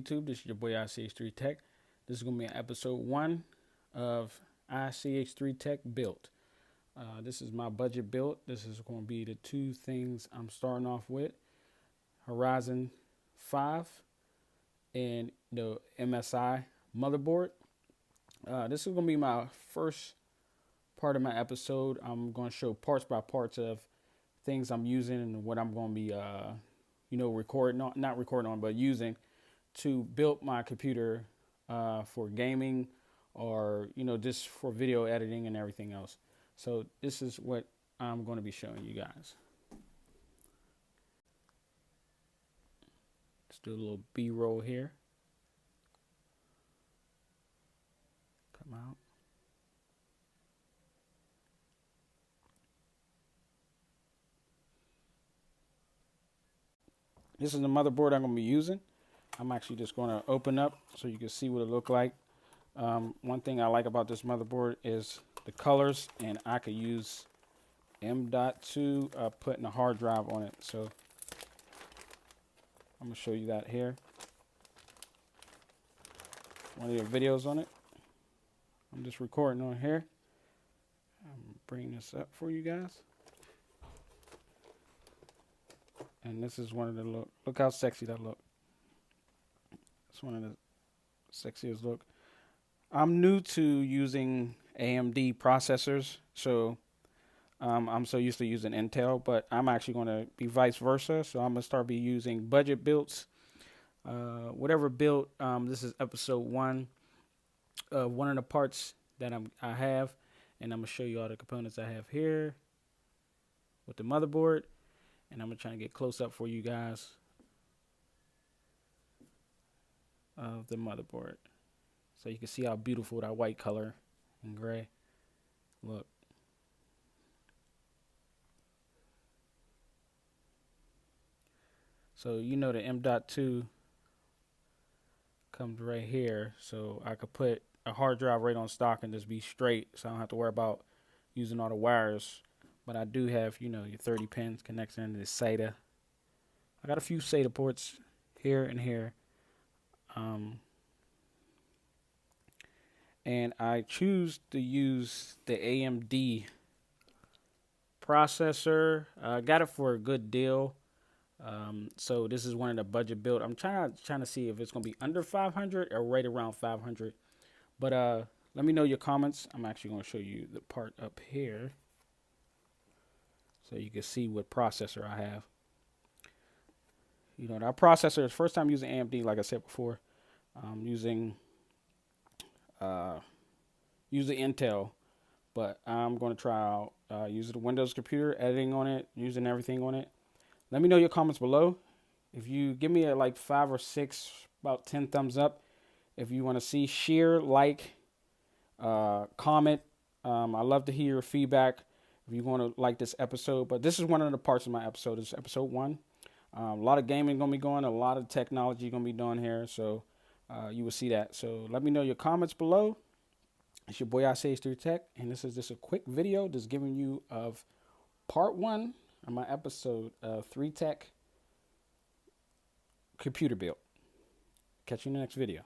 YouTube? This is your boy ICH3 Tech. This is going to be episode 1 of ICH3 Tech Built. This is my budget build. This is going to be the two things I'm starting off with. Ryzen 5 and the MSI motherboard. This is going to be my first part of my episode. I'm going to show parts by parts of things I'm using and what I'm going to be recording on, not recording on, but using to build my computer for gaming or, just for video editing and everything else. So this is what I'm going to be showing you guys. Let's do a little B-roll here. Come out. This is the motherboard I'm going to be using. I'm actually just going to open up so you can see what it looks like. One thing I like about this motherboard is the colors, and I could use M.2 putting a hard drive on it. So I'm going to show you that here. One of the videos on it. I'm just recording on here. I'm bringing this up for you guys. And this is one of the look how sexy that look. It's one of the sexiest look. I'm new to using AMD processors, so I'm so used to using Intel, but I'm actually going to be vice versa. So I'm going to start be using budget builds. Whatever build, this is episode 1. One of the parts that I have, and I'm going to show you all the components I have here with the motherboard. And I'm going to try to get close up for you guys of the motherboard. So you can see how beautiful that white color and gray look. So the M.2 comes right here. So I could put a hard drive right on stock and just be straight. So I don't have to worry about using all the wires. But I do have, your 30 pins connected into the SATA. I got a few SATA ports here and here. And I choose to use the AMD processor. I got it for a good deal. So this is one of the budget build. I'm trying to see if it's going to be under 500 or right around 500. But let me know your comments. I'm actually going to show you the part up here, so you can see what processor I have. That processor is first time using AMD, like I said before. Using Intel, but I'm going to try out using the Windows computer, editing on it, using everything on it. Let me know your comments below. If you give me like 5 or 6, about 10 thumbs up. If you want to see, share, like, comment. I love to hear your feedback if you want to like this episode. But this is one of the parts of my episode. This is episode 1. A lot of gaming going to be going. A lot of technology going to be done here. So you will see that. So let me know your comments below. It's your boy ICH3 Tech. And this is just a quick video just giving you of part 1 of my episode of 3 Tech computer build. Catch you in the next video.